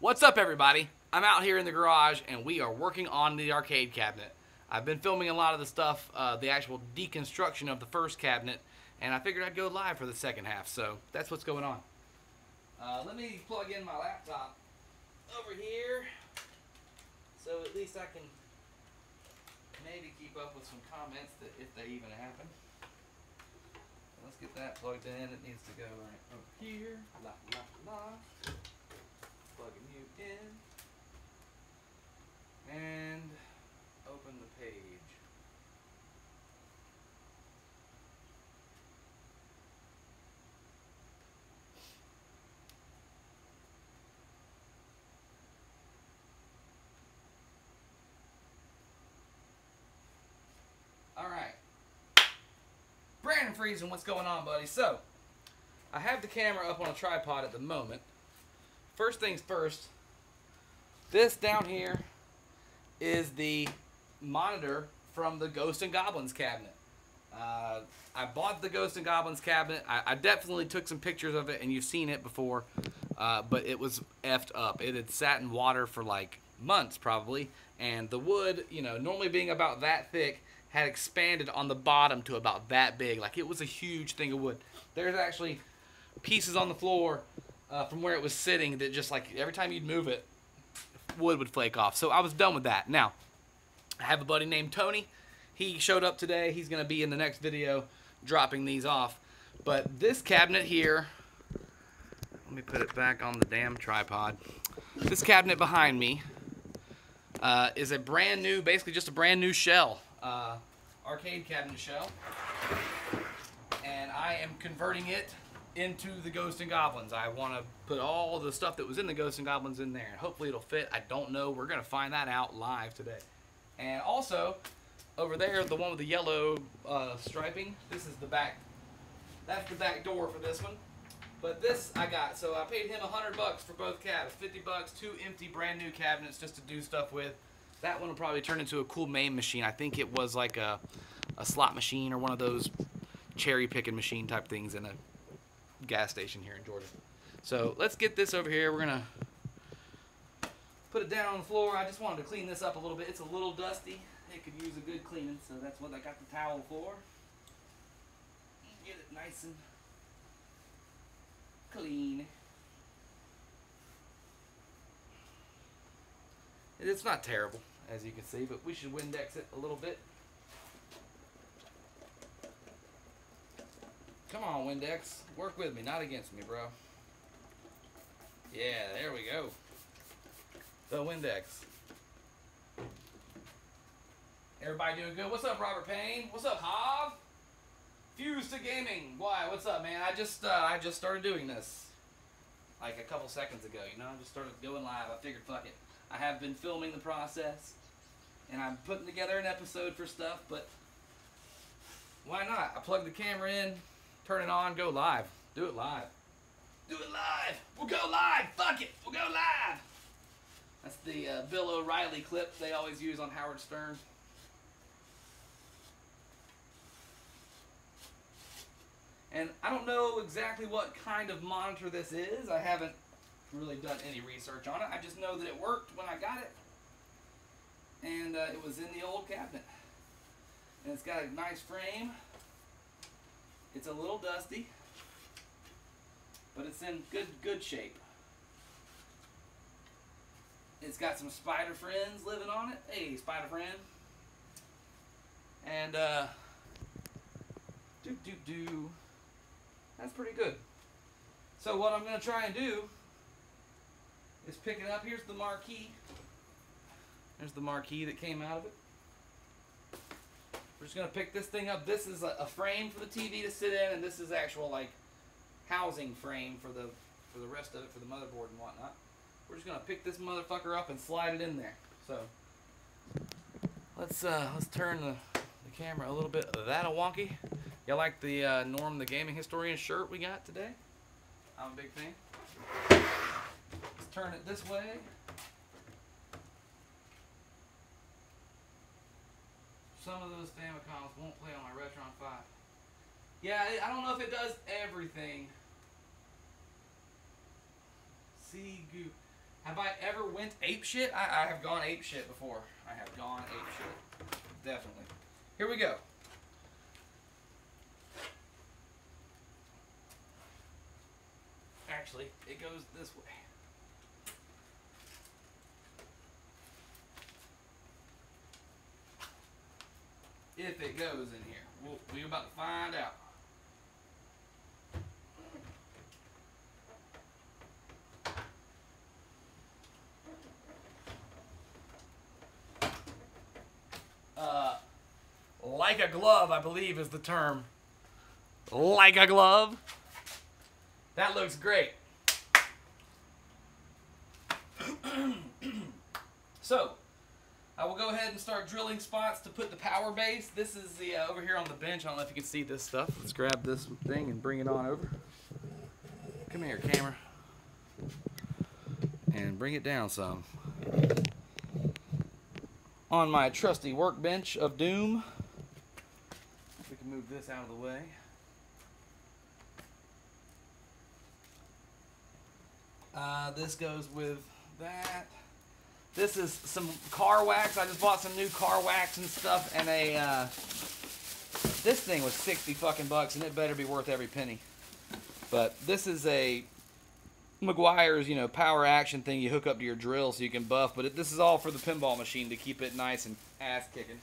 What's up, everybody? I'm out here in the garage and we are working on the arcade cabinet. I've been filming a lot of the stuff, the actual deconstruction of the first cabinet, and I figured I'd go live for the second half, so that's what's going on. Let me plug in my laptop over here so at least I can maybe keep up with some comments that if they even happen. Let's get that plugged in. It needs to go right over here. La la la. Plugging you in. And open the page. Alright. Brandon Friesen, what's going on, buddy? So, I have the camera up on a tripod at the moment. First things first, this down here is the monitor from the Ghosts and Goblins cabinet. I bought the Ghosts and Goblins cabinet. I definitely took some pictures of it, and you've seen it before, but it was effed up. It had sat in water for like months probably, and the wood, you know, normally being about that thick, had expanded on the bottom to about that big. Like, it was a huge thing of wood. There's actually pieces on the floor from where it was sitting that just, like, every time you'd move it, wood would flake off. So I was done with that. Now, I have a buddy named Tony. He showed up today. He's going to be in the next video dropping these off. But this cabinet here, let me put it back on the damn tripod. This cabinet behind me is a brand new, basically just a brand new shell. Arcade cabinet shell, and I am converting it into the Ghosts and Goblins. I want to put all the stuff that was in the Ghosts and Goblins in there, and hopefully it'll fit. I don't know. We're gonna find that out live today. And also, over there, the one with the yellow striping. This is the back. That's the back door for this one. But this I got. So I paid him $100 for both cabs. $50, 2 empty, brand new cabinets just to do stuff with. That one will probably turn into a cool main machine. I think it was like a slot machine or one of those cherry picking machine type things in a gas station here in Georgia. So let's get this over here. We're gonna put it down on the floor. I just wanted to clean this up a little bit. It's a little dusty. It could use a good cleaning, so that's what I got the towel for. Get it nice and clean. It's not terrible, as you can see, but we should Windex it a little bit. Come on, Windex. Work with me, not against me, bro. Yeah, there we go. The Windex. Everybody doing good? What's up, Robert Payne? What's up, Hav? Fuse to Gaming. Why? What's up, man? I just started doing this like a couple seconds ago, you know? I just started going live. I figured, fuck it. I have been filming the process, and I'm putting together an episode for stuff, but why not? I plug the camera in, turn it on, go live. Do it live. Do it live! We'll go live! Fuck it! We'll go live! That's the Bill O'Reilly clip they always use on Howard Stern. And I don't know exactly what kind of monitor this is. I haven't really done any research on it. I just know that it worked when I got it, and it was in the old cabinet, and it's got a nice frame. It's a little dusty, but it's in good shape. It's got some spider friends living on it. Hey, spider friend. And that's pretty good. So what I'm gonna try and do is pick it up. Here's the marquee. There's the marquee that came out of it. We're just going to pick this thing up. This is a frame for the TV to sit in, and this is actual, like, housing frame for the rest of it, for the motherboard and whatnot. We're just going to pick this motherfucker up and slide it in there. So, let's turn the camera a little bit that a wonky. Y'all like the Norm the Gaming Historian shirt we got today? I'm a big fan. Let's turn it this way. Some of those Famicoms won't play on my Retron 5. Yeah, I don't know if it does everything. See, goo. Have I ever went ape shit? I have gone ape shit before. I have gone ape shit. Definitely. Here we go. Actually, it goes this way. If it goes in here. We're about to find out. Like a glove, I believe is the term. Like a glove. That looks great. So, I will go ahead and start drilling spots to put the power base. This is the over here on the bench. I don't know if you can see this stuff. Let's grab this thing and bring it on over. Come here, camera. And bring it down some. On my trusty workbench of doom. We can move this out of the way. This goes with that. This is some car wax. I just bought some new car wax and stuff, and a this thing was 60 fucking bucks, and it better be worth every penny. But this is a Meguiar's, you know, power action thing you hook up to your drill so you can buff. But this is all for the pinball machine to keep it nice and ass kicking.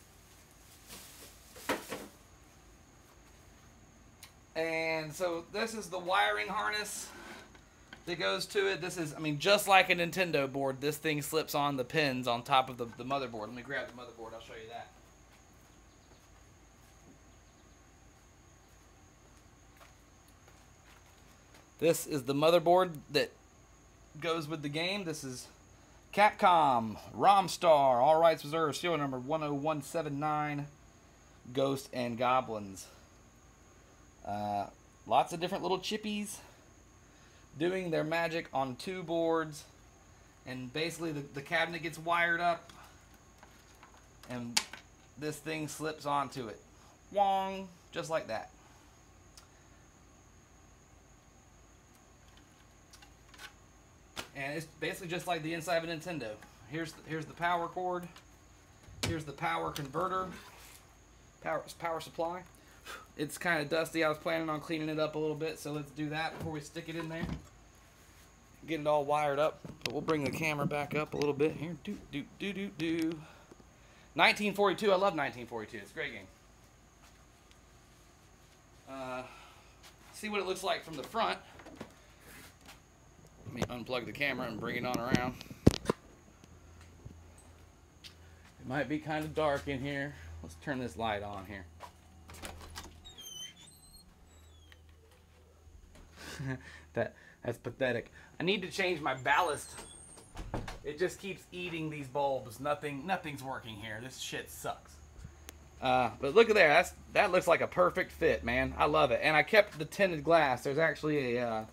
And so this is the wiring harness that goes to it. This is, I mean, just like a Nintendo board, this thing slips on the pins on top of the motherboard. Let me grab the motherboard, I'll show you that. This is the motherboard that goes with the game. This is Capcom, ROMstar, all rights reserved, serial number 10179, Ghost and Goblins. Lots of different little chippies doing their magic on two boards, and basically the cabinet gets wired up and this thing slips onto it. Wong, just like that. And it's basically just like the inside of a Nintendo. Here's the power cord. Here's the power converter. Power supply. It's kind of dusty. I was planning on cleaning it up a little bit, so let's do that before we stick it in there. Get it all wired up. But we'll bring the camera back up a little bit here. 1942. I love 1942. It's a great game. See what it looks like from the front. Let me unplug the camera and bring it on around. It might be kind of dark in here. Let's turn this light on here. That's pathetic. I need to change my ballast. It just keeps eating these bulbs. Nothing's working here. This shit sucks. But look at there. That looks like a perfect fit, man. I love it. And I kept the tinted glass. There's actually a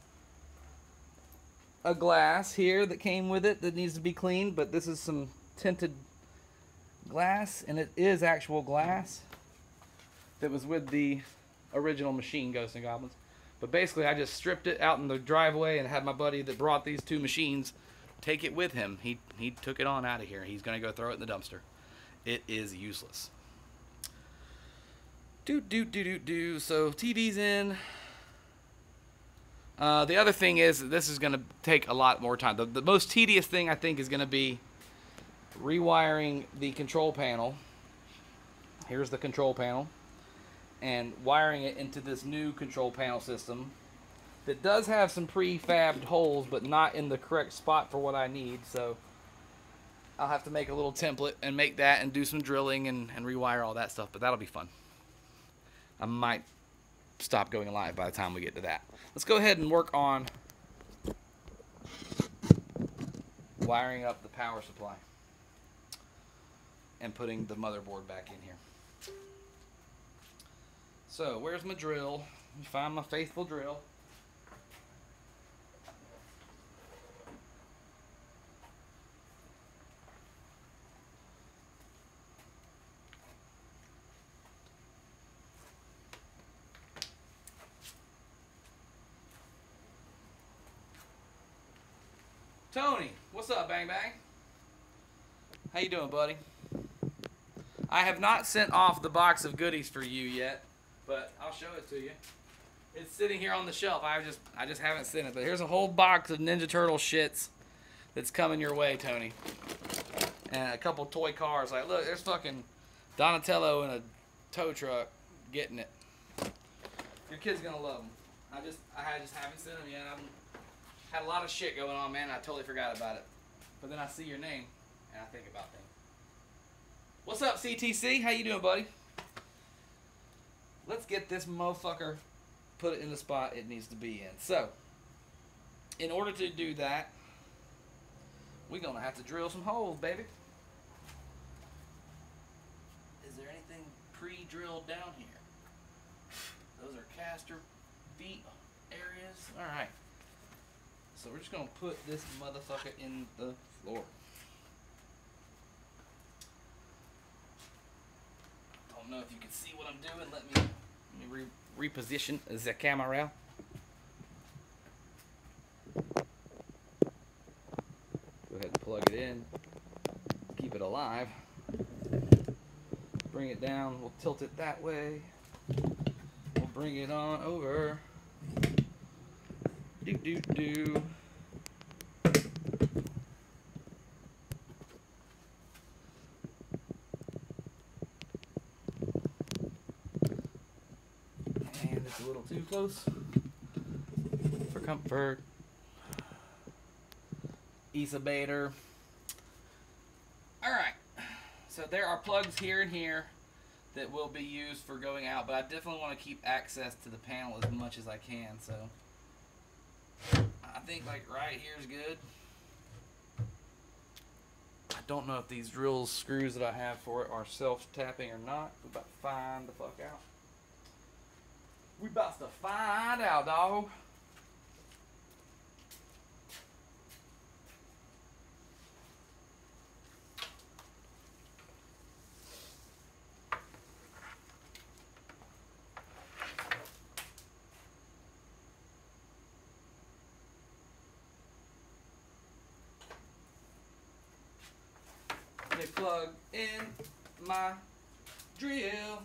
glass here that came with it that needs to be cleaned, but this is some tinted glass, and it is actual glass that was with the original machine, Ghosts and Goblins. But basically, I just stripped it out in the driveway and had my buddy that brought these two machines take it with him. He took it on out of here. He's going to go throw it in the dumpster. It is useless. So TV's in. The other thing is, this is going to take a lot more time. The most tedious thing, I think, is going to be rewiring the control panel. Here's the control panel. And wiring it into this new control panel system that does have some prefabbed holes, but not in the correct spot for what I need. So I'll have to make a little template and make that and do some drilling and rewire all that stuff. But that'll be fun. I might stop going live by the time we get to that. Let's go ahead and work on wiring up the power supply and putting the motherboard back in here. So, where's my drill? Let me find my faithful drill. Tony, what's up, Bang Bang? How you doing, buddy? I have not sent off the box of goodies for you yet, but I'll show it to you. It's sitting here on the shelf. I just haven't sent it, but here's a whole box of Ninja Turtle shits that's coming your way, Tony. And a couple toy cars. Like, look, there's fucking Donatello in a tow truck getting it. Your kid's gonna love them. I just haven't sent them yet. I've had a lot of shit going on, man. I totally forgot about it. But then I see your name and I think about things. What's up, CTC? How you doing, buddy? Let's get this motherfucker, put it in the spot it needs to be in. So, in order to do that, we're gonna have to drill some holes, baby. Is there anything pre-drilled down here? Those are caster feet areas. Alright. So we're just gonna put this motherfucker in the floor. Don't know if you can see what I'm doing. Let me reposition the camera. Go ahead and plug it in. Keep it alive. Bring it down. We'll tilt it that way. We'll bring it on over. Do do do. And it's a little too close for comfort. Issa Bader. Alright, so there are plugs here and here that will be used for going out, but I definitely want to keep access to the panel as much as I can, so I think like right here is good. I don't know if these drill screws that I have for it are self-tapping or not. We're about to find the fuck out. We about to find out, dog. They plug in my drill.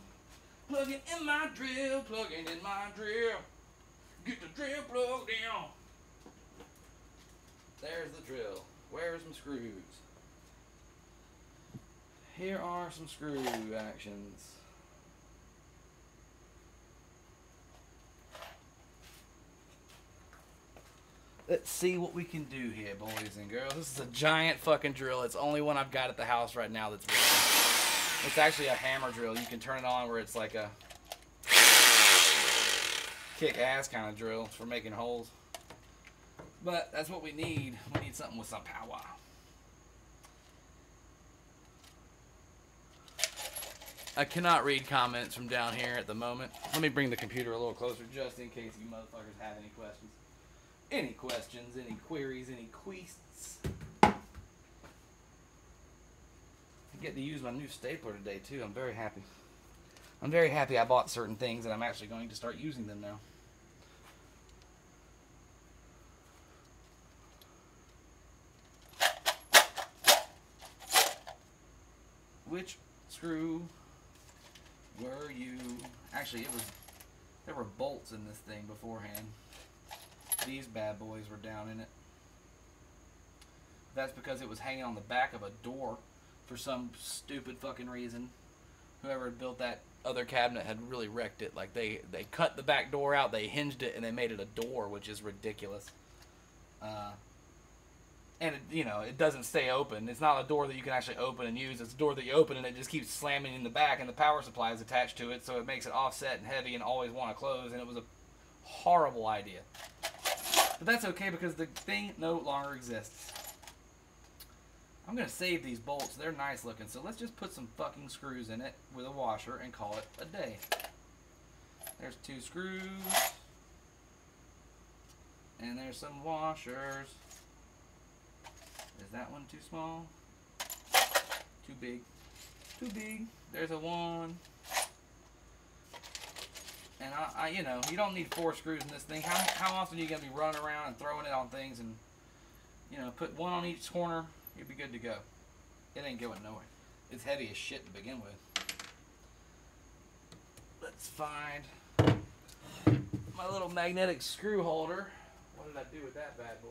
Plugging in my drill. Plugging in my drill. Get the drill plugged in. There's the drill. Where's my screws? Here are some screw actions. Let's see what we can do here, boys and girls. This is a giant fucking drill. It's the only one I've got at the house right now that's working. It's actually a hammer drill. You can turn it on where it's like a kick-ass kind of drill for making holes. But that's what we need. We need something with some power. I cannot read comments from down here at the moment. Let me bring the computer a little closer just in case you motherfuckers have any questions. Any questions, any queries, any quests. I get to use my new stapler today too. I'm very happy. I'm very happy I bought certain things and I'm actually going to start using them now. Which screw were you? Actually, there were bolts in this thing beforehand. These bad boys were down in it. That's because it was hanging on the back of a door for some stupid fucking reason. Whoever had built that other cabinet had really wrecked it. Like they cut the back door out, they hinged it, and they made it a door, which is ridiculous. And it, you know, it doesn't stay open. It's not a door that you can actually open and use. It's a door that you open and it just keeps slamming in the back, and the power supply is attached to it, so it makes it offset and heavy and always want to close. And it was a horrible idea. But that's okay because the thing no longer exists. I'm going to save these bolts. They're nice looking. So let's just put some fucking screws in it with a washer and call it a day. There's 2 screws. And there's some washers. Is that one too small? Too big. Too big. There's a 1. And I you know, you don't need 4 screws in this thing. How often are you going to be running around and throwing it on things and You know, put one on each corner, you'll be good to go. It ain't going nowhere. It's heavy as shit to begin with. Let's find my little magnetic screw holder. What did I do with that bad boy?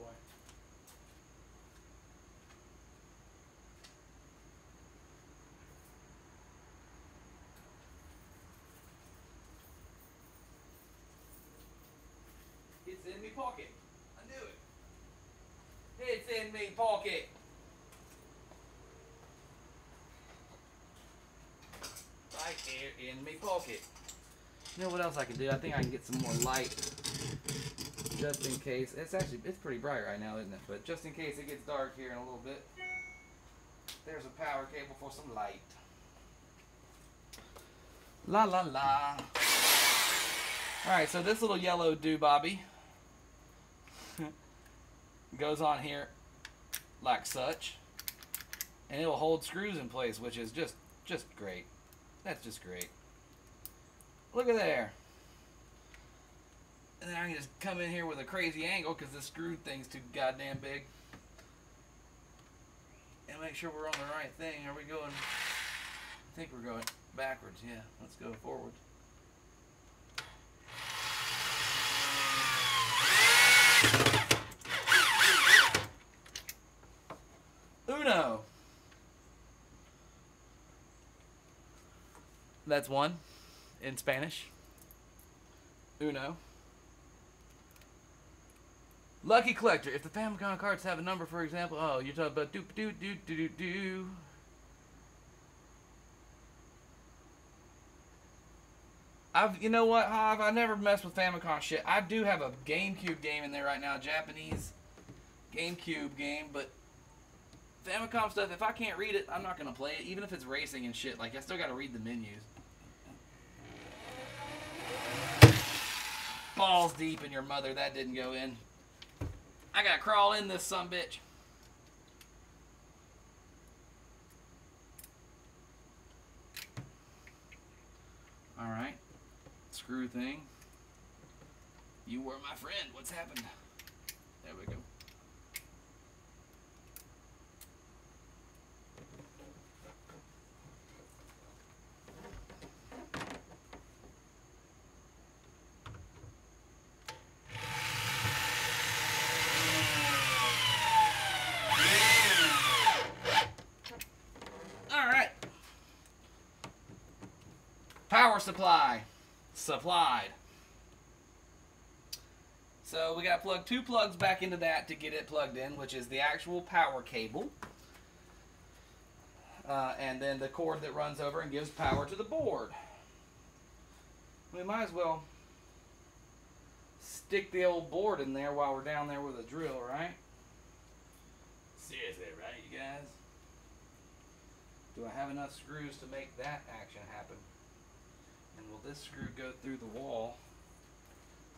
It's in me pocket. I knew it. It's in me pocket. Right here in me pocket. You know what else I can do? I think I can get some more light just in case. It's pretty bright right now, isn't it? But just in case it gets dark here in a little bit. There's a power cable for some light. La la la. Alright, so this little yellow doobobby goes on here like such. And it'll hold screws in place, which is just great. That's just great. Look at there. And then I can just come in here with a crazy angle because this screw thing's too goddamn big. And make sure we're on the right thing. Are we going? I think we're going backwards. Yeah, let's go forward. Uno. That's one in Spanish. Uno. Lucky Collector. If the Famicom cards have a number, for example, oh, you're talking about do. You know what, Hav? I never messed with Famicom shit. I do have a GameCube game in there right now, Japanese GameCube game, but Famicom stuff, if I can't read it, I'm not gonna play it, even if it's racing and shit. Like, I still gotta read the menus. Balls deep in your mother, that didn't go in. I gotta crawl in this sumbitch. Alright. Screw thing. You were my friend. What's happened? There we go. Power supply. Supplied. So we got to plug 2 plugs back into that to get it plugged in, which is the actual power cable. And then the cord that runs over and gives power to the board. We might as well stick the old board in there while we're down there with a drill, right? Seriously, right, you guys? Do I have enough screws to make that action happen? And will this screw go through the wall?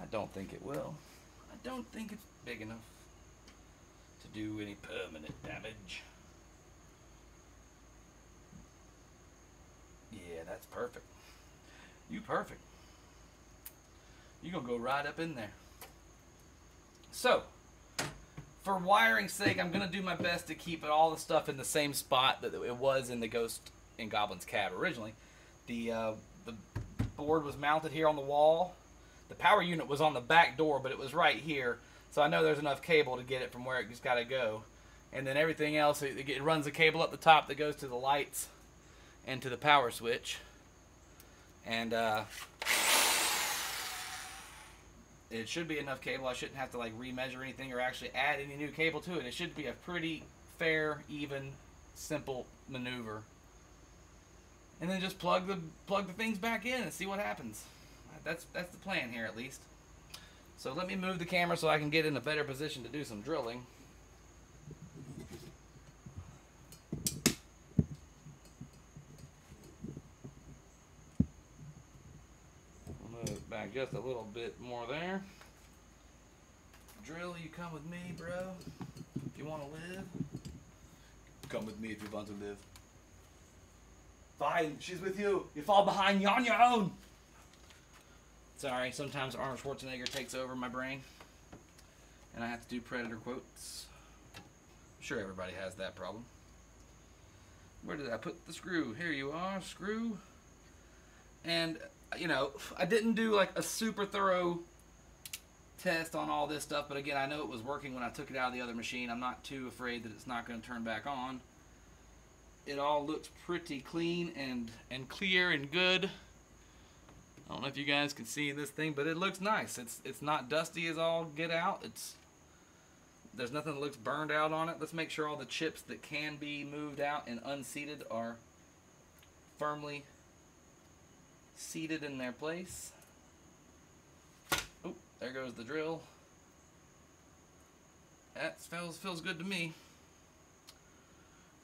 I don't think it will. I don't think it's big enough to do any permanent damage. Yeah, that's perfect. You perfect. You're gonna go right up in there. So, for wiring's sake, I'm gonna do my best to keep all the stuff in the same spot that it was in the Ghost and Goblins cab originally. The board was mounted here on the wall. The power unit was on the back door, but it was right here. So I know there's enough cable to get it from where it's got to go. And then everything else, it runs a cable up the top that goes to the lights and to the power switch. And it should be enough cable. I shouldn't have to like remeasure anything or actually add any new cable to it. It should be a pretty fair, even, simple maneuver. And then just plug the things back in and see what happens. That's the plan here, at least. So let me move the camera so I can get in a better position to do some drilling. I'll move it back just a little bit more there. Drill, you come with me, bro. If you want to live. Come with me if you want to live. Fine, she's with you. You fall behind, you're on your own. Sorry, sometimes Arnold Schwarzenegger takes over my brain. And I have to do Predator quotes. sure everybody has that problem. Where did I put the screw? Here you are, screw. And, you know, I didn't do like a super thorough test on all this stuff, but again, I know it was working when I took it out of the other machine. I'm not too afraid that it's not going to turn back on. It all looks pretty clean and clear and good. I don't know if you guys can see this thing, but it looks nice. It's not dusty as all get out. There's nothing that looks burned out on it. Let's make sure all the chips that can be moved out and unseated are firmly seated in their place. Oh, there goes the drill. That feels good to me.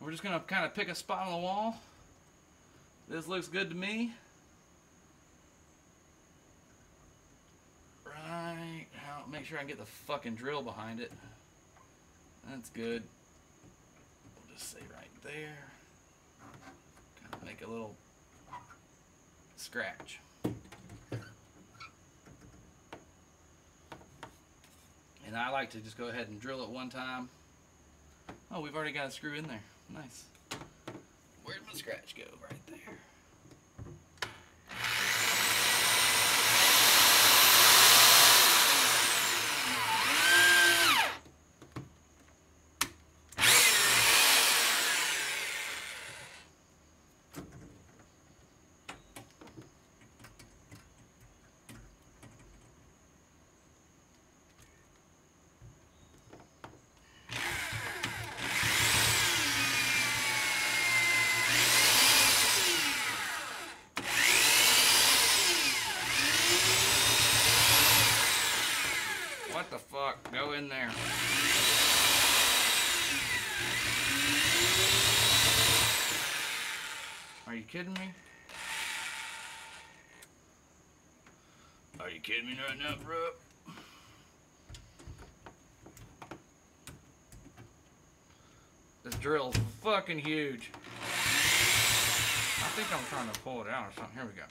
We're just gonna kind of pick a spot on the wall. This looks good to me. Right, I'll make sure I can get the fucking drill behind it. That's good. We'll just say right there. Kind of make a little scratch. And I like to just go ahead and drill it one time. Oh, we've already got a screw in there. Nice. Where'd my scratch go? Right there. What the fuck? Go in there. Are you kidding me? Are you kidding me right now, bro? This drill's fucking huge. I think I'm trying to pull it out or something. Here we go.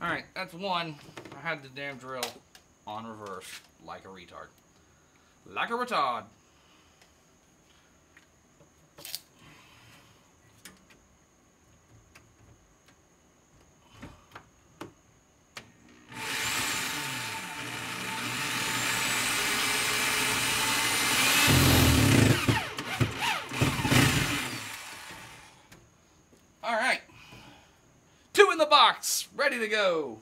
Alright, that's one. I had the damn drill on reverse, like a retard. Like a retard. Alright. 2 in the box, ready to go.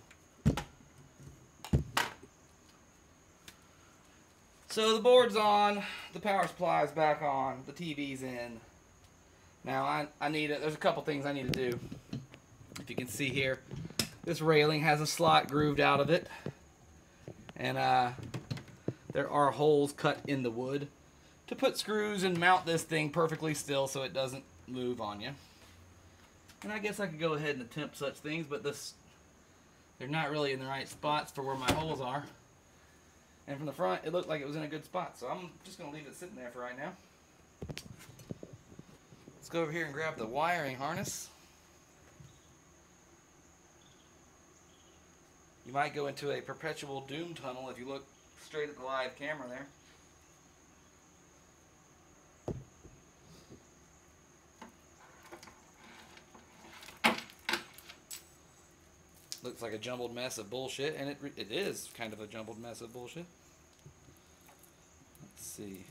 So the board's on, the power supply's back on, the TV's in. Now I need it. There's a couple things I need to do. If you can see here, this railing has a slot grooved out of it, and there are holes cut in the wood to put screws and mount this thing perfectly still so it doesn't move on you. And I guess I could go ahead and attempt such things, but they're not really in the right spots for where my holes are. And from the front, it looked like it was in a good spot, so I'm just going to leave it sitting there for right now. Let's go over here and grab the wiring harness. You might go into a perpetual doom tunnel if you look straight at the live camera there. Looks like a jumbled mess of bullshit, and it is kind of a jumbled mess of bullshit. Let's see.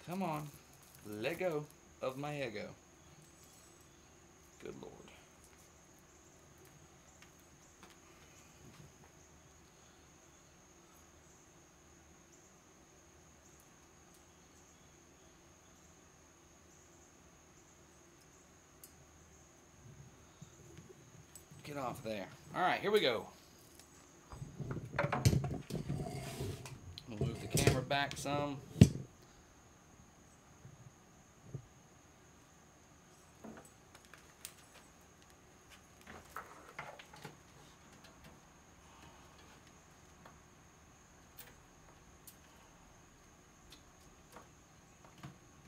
Come on. Let go of my ego. Good Lord. Get off there. Alright, here we go. We'll move the camera back some.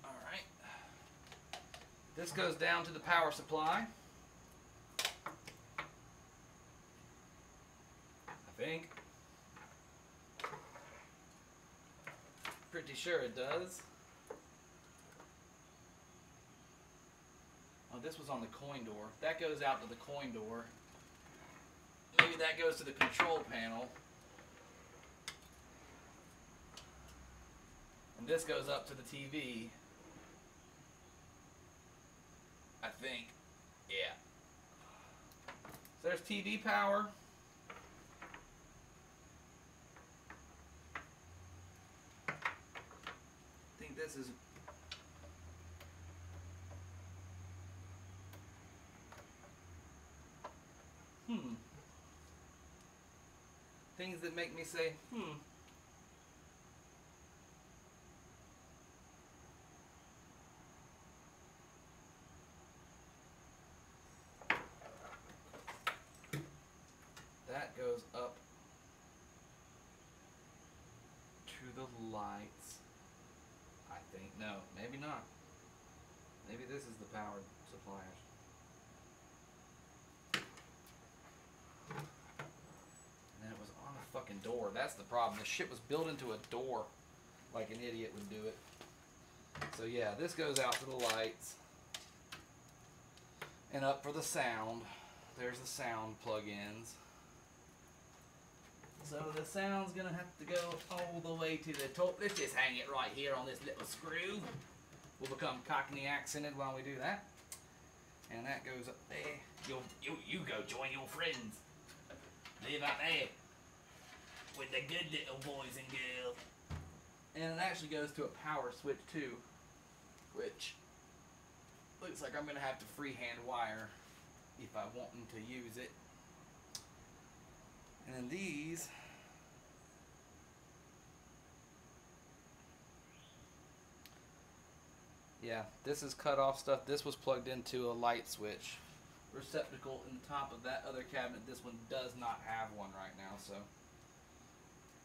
Alright. This goes down to the power supply. think. Pretty sure it does. Oh, this was on the coin door. That goes out to the coin door. Maybe that goes to the control panel. And this goes up to the TV. I think. Yeah. So there's TV power. I think this is... Things that make me say, That goes up to the lights. I think. No, maybe not. Maybe this is the power suppliers. And it was on a fucking door. That's the problem. This shit was built into a door like an idiot would do it. So yeah, this goes out to the lights. And up for the sound. There's the sound plug-ins. So the sound's gonna have to go all the way to the top. Let's just hang it right here on this little screw. We'll become Cockney accented while we do that. And that goes up there. You go join your friends. Live out there with the good little boys and girls. And it actually goes to a power switch too, which looks like I'm gonna have to freehand wire if I want them to use it. And then these, yeah, this is cut off stuff. This was plugged into a light switch receptacle in the top of that other cabinet. This one does not have one right now, so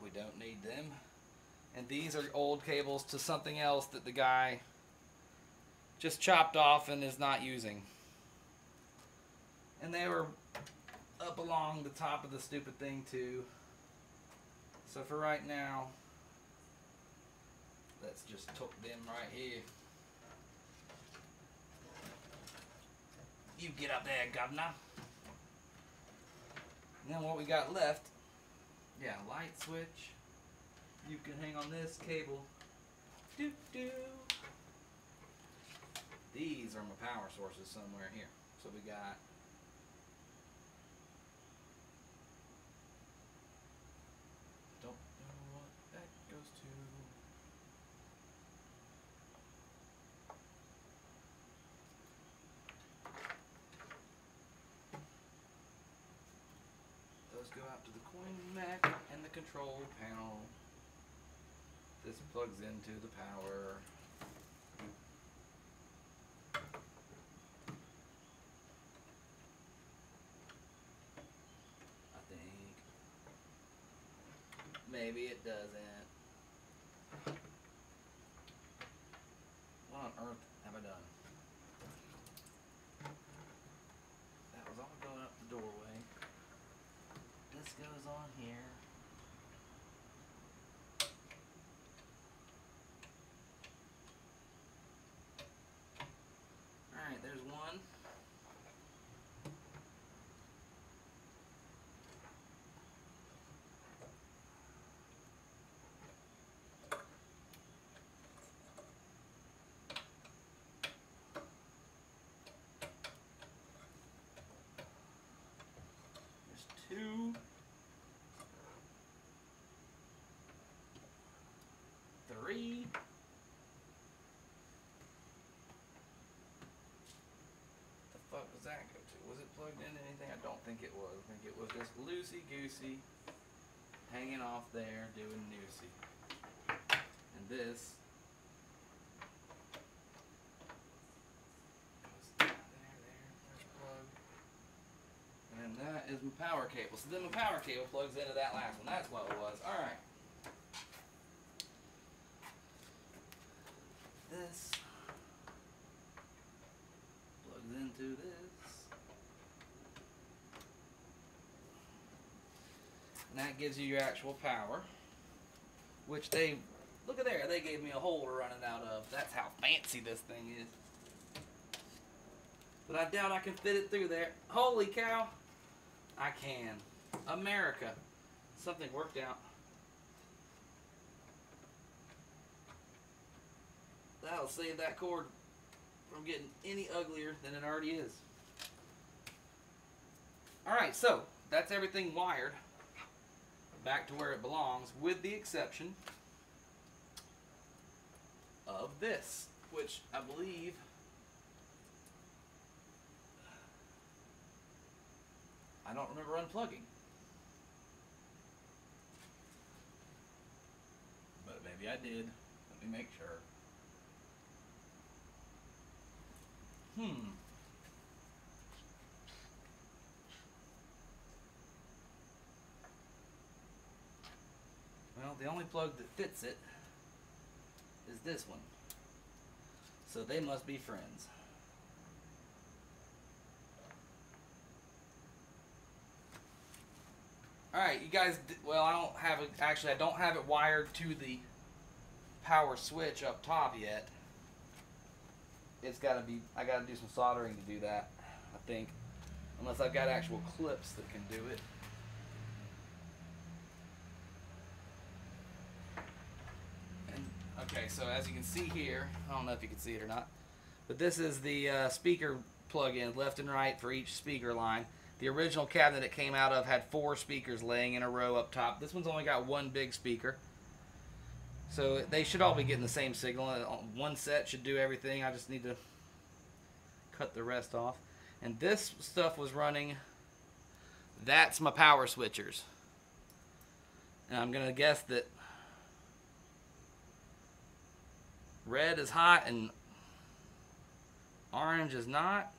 we don't need them. And these are old cables to something else that the guy just chopped off and is not using. And they were up along the top of the stupid thing too. So for right now, let's just tuck them right here. You get up there, governor. And then what we got left, yeah, light switch. You can hang on this cable. Doo doo. These are my power sources somewhere here. So we got don't know what that goes to. Those go out to the coin mech and the control panel. This plugs into the power. I think. Maybe it doesn't. What on earth have I done? That was all going up the doorway. This goes on here. Alright, there's one. There's two. 3. The fuck does that go to? Was it plugged into anything? I don't think it was. I think it was just loosey-goosey hanging off there doing noosey. And this goes down there's a plug. And then that is my power cable. So then my power cable plugs into that last one. That's what it was. Alright. This plugs into this. And that gives you your actual power. Which they, look at there, they gave me a hole to run it out of. That's how fancy this thing is. But I doubt I can fit it through there. Holy cow. I can. America. Something worked out. That'll save that cord from getting any uglier than it already is. Alright, so that's everything wired back to where it belongs, with the exception of this, which I believe I don't remember unplugging. But maybe I did. Let me make sure. Well, the only plug that fits it is this one. So they must be friends. Alright, you guys, well, I don't have it, actually I don't have it wired to the power switch up top yet. It's gotta be, I gotta do some soldering to do that, I think. Unless I've got actual clips that can do it. And, okay, so as you can see here, I don't know if you can see it or not, but this is the speaker plug-in, left and right for each speaker line. The original cabinet it came out of had 4 speakers laying in a row up top. This one's only got 1 big speaker. So they should all be getting the same signal. One set should do everything. I just need to cut the rest off. And this stuff was running. That's my power switchers. And I'm going to guess that red is hot and orange is not.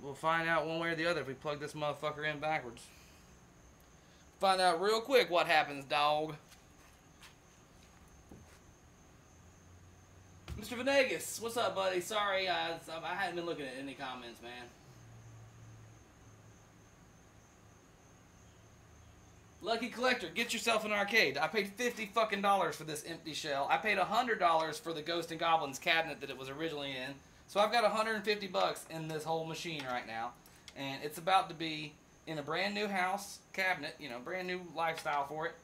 We'll find out one way or the other if we plug this motherfucker in backwards. Find out real quick what happens, dog. Mr. Venegas, what's up, buddy? Sorry, I hadn't been looking at any comments, man. Lucky Collector, get yourself an arcade. I paid $50 fucking for this empty shell. I paid $100 for the Ghost and Goblins cabinet that it was originally in. So I've got $150 in this whole machine right now, and it's about to be in a brand new house cabinet, you know, brand new lifestyle for it,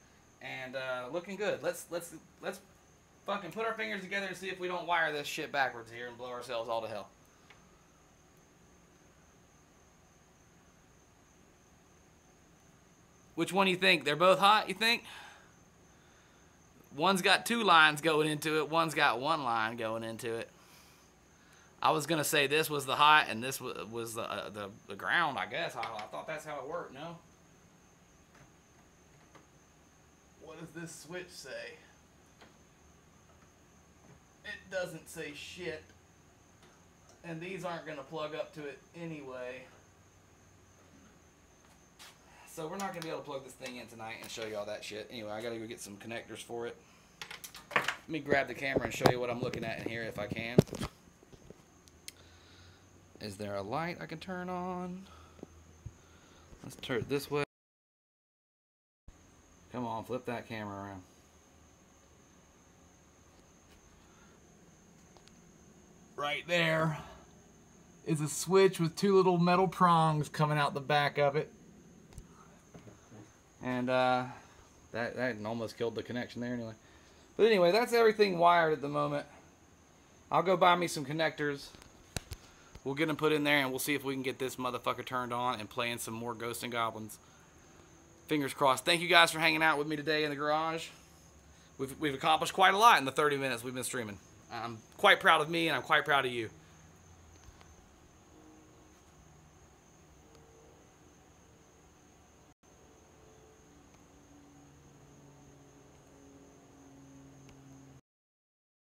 and looking good. Let's fucking put our fingers together and see if we don't wire this shit backwards here and blow ourselves all to hell. Which one do you think? They're both hot, you think? One's got 2 lines going into it, one's got 1 line going into it. I was going to say this was the hot and this was the ground, I guess. I thought that's how it worked, no? What does this switch say? It doesn't say shit. And these aren't going to plug up to it anyway. So we're not going to be able to plug this thing in tonight and show you all that shit. Anyway, I got to go get some connectors for it. Let me grab the camera and show you what I'm looking at in here if I can. Is there a light I can turn on? Let's turn it this way. Come on, flip that camera around. Right there is a switch with 2 little metal prongs coming out the back of it. And that almost killed the connection there anyway. But anyway, that's everything wired at the moment. I'll go buy me some connectors. We'll get them put in there and we'll see if we can get this motherfucker turned on and playing some more Ghosts and Goblins. Fingers crossed. Thank you guys for hanging out with me today in the garage. We've accomplished quite a lot in the 30 minutes we've been streaming. I'm quite proud of me and I'm quite proud of you.